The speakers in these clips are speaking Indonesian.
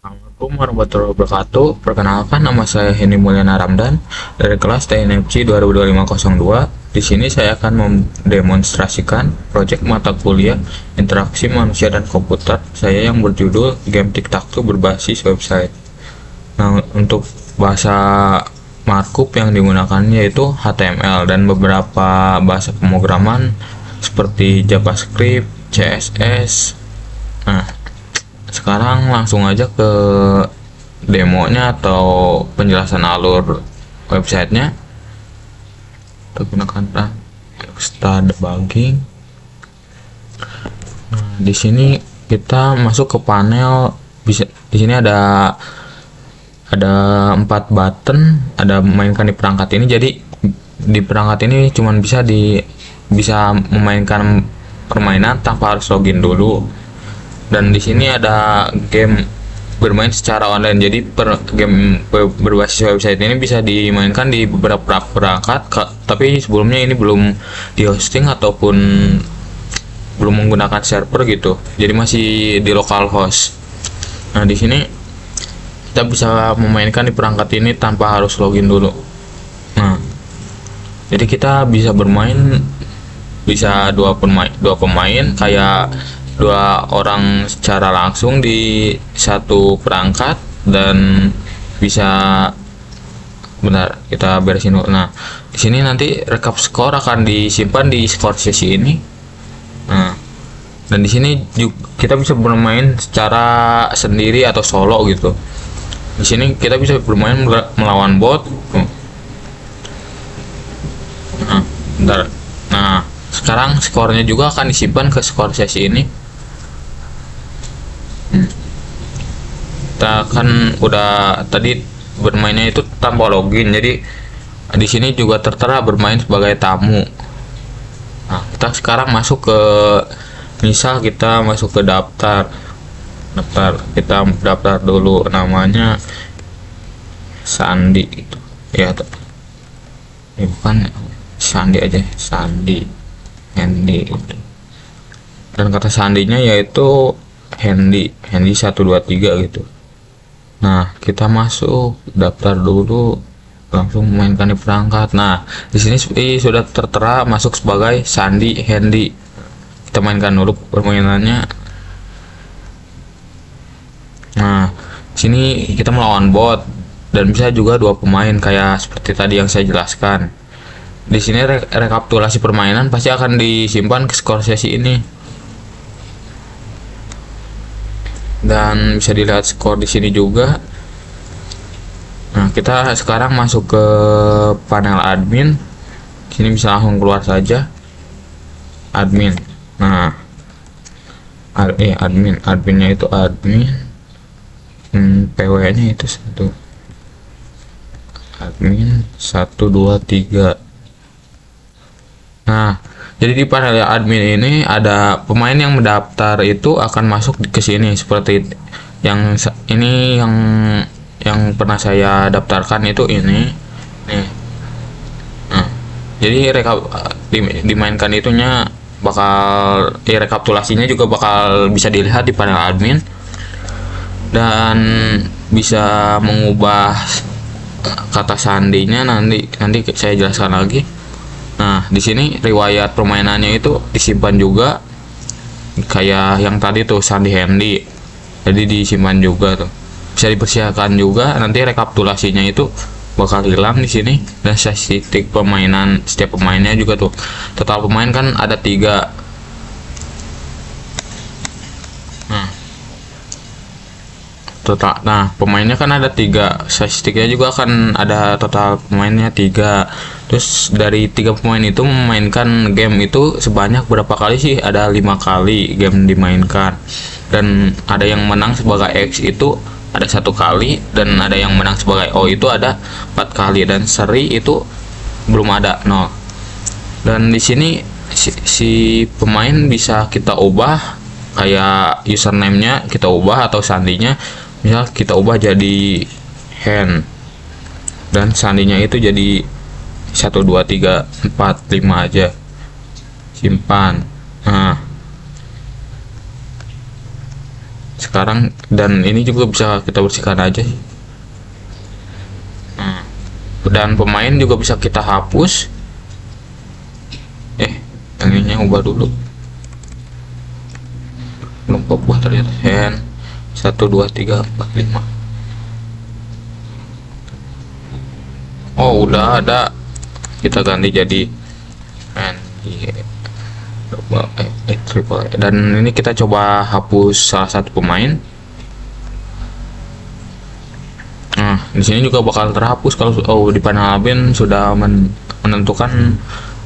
Assalamualaikum warahmatullahi wabarakatuh. Perkenalkan, nama saya Hendy Mulyana Ramdan dari kelas TNFC 202502. Di sini saya akan mendemonstrasikan proyek mata kuliah Interaksi Manusia dan Komputer saya yang berjudul Game Tic-Tac-Toe berbasis website. Nah, untuk bahasa markup yang digunakan yaitu HTML dan beberapa bahasa pemrograman seperti JavaScript, CSS. Nah, sekarang langsung aja ke demonya atau penjelasan alur websitenya. Kita gunakan start debugging. Nah, di sini kita masuk ke panel. Bisa di sini ada 4 button, ada memainkan di perangkat ini. Jadi di perangkat ini cuman bisa memainkan permainan tanpa harus login dulu. Dan di sini ada game bermain secara online. Jadi game berbasis website ini bisa dimainkan di beberapa perangkat, tapi sebelumnya ini belum di hosting ataupun belum menggunakan server gitu. Jadi masih di localhost. Nah, di sini kita bisa memainkan di perangkat ini tanpa harus login dulu. Nah, jadi kita bisa bermain, bisa dua pemain kayak 2 orang secara langsung di satu perangkat, dan bisa benar kita beresin dulu. Nah, di sini nanti rekap skor akan disimpan di skor sesi ini. Nah, dan di sini juga kita bisa bermain secara sendiri atau solo gitu. Di sini kita bisa bermain melawan bot. Nah, bentar. Nah, sekarang skornya juga akan disimpan ke skor sesi ini. Kita kan udah tadi bermainnya itu tanpa login, jadi di sini juga tertera bermain sebagai tamu. Nah, kita sekarang masuk ke, misal kita masuk ke daftar, kita daftar dulu, namanya Sandi itu ya, ini bukan Sandi aja, Sandi Hendy itu, dan kata sandinya yaitu Hendy 123 gitu. Nah, kita masuk daftar dulu, langsung memainkan di perangkat. Nah, di sini sudah tertera masuk sebagai Sandi Hendy. Kita mainkan dulu permainannya. Nah, sini kita melawan bot dan bisa juga 2 pemain kayak seperti tadi yang saya jelaskan. Di sini rekapitulasi permainan pasti akan disimpan ke skor sesi ini. Dan bisa dilihat skor di sini juga. Nah, kita sekarang masuk ke panel admin. Sini bisa langsung keluar saja. Admin. Nah, adminnya itu admin. PW-nya itu satu. Admin 123. Nah, jadi di panel admin ini ada pemain yang mendaftar itu akan masuk ke sini seperti yang ini, yang pernah saya daftarkan itu ini nih. Nah, jadi dimainkan itunya bakal rekapitulasinya juga bakal bisa dilihat di panel admin, dan bisa mengubah kata sandinya nanti saya jelaskan lagi. Nah, di sini riwayat permainannya itu disimpan juga kayak yang tadi tuh Sandi Hendy. Jadi disimpan juga tuh. Bisa dipersiapkan juga, nanti rekapitulasinya itu bakal hilang di sini, dan statistik permainan setiap pemainnya juga tuh. Total pemain kan ada 3. Nah, pemainnya kan ada 3, statistiknya juga akan ada total pemainnya 3. Terus dari 3 pemain itu memainkan game itu sebanyak berapa kali sih? Ada 5 kali game dimainkan, dan ada yang menang sebagai X itu ada 1 kali, dan ada yang menang sebagai O itu ada 4 kali, dan seri itu belum ada, 0. Dan di sini si pemain bisa kita ubah, kayak username-nya kita ubah atau sandinya. Misal kita ubah jadi Hen, dan sandinya itu jadi 1 2 3 4 5 aja, simpan. Nah, sekarang, dan ini juga bisa kita bersihkan aja. Nah, dan pemain juga bisa kita hapus. Yang ininya ubah dulu, belum ubah terlihat. Hand 1 2 3 4 5. Oh, udah ada, kita ganti jadi hand triple. Dan ini kita coba hapus salah satu pemain. Nah, di sini juga bakal terhapus kalau di panel admin sudah menentukan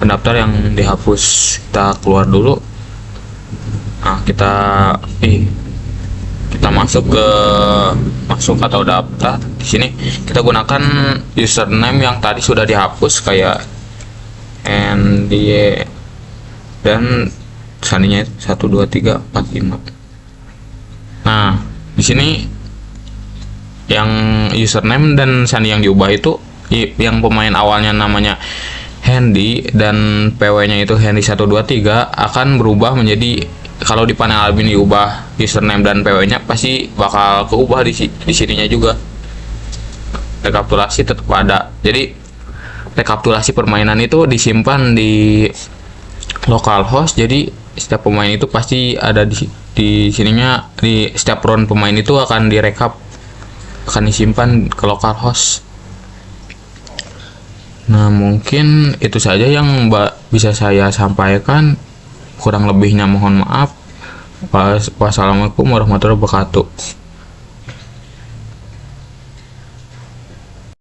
pendaftar yang dihapus. Kita keluar dulu. Nah, kita masuk atau daftar. Di sini kita gunakan username yang tadi sudah dihapus, kayak NDY dan sandinya 1 2 3 4 5. Nah, di sini yang username dan sandi yang diubah itu, yang pemain awalnya namanya Handy dan PW-nya itu Handy 1 2 3 akan berubah menjadi, kalau di panel admin diubah username dan PW-nya, pasti bakal keubah di sininya juga. Rekapitulasi tetap ada. Jadi rekapitulasi permainan itu disimpan di localhost. Jadi setiap pemain itu pasti ada di sininya. Di setiap round pemain itu akan direkap, akan disimpan ke localhost. Nah, mungkin itu saja yang bisa saya sampaikan. Kurang lebihnya mohon maaf. Wassalamualaikum warahmatullahi wabarakatuh.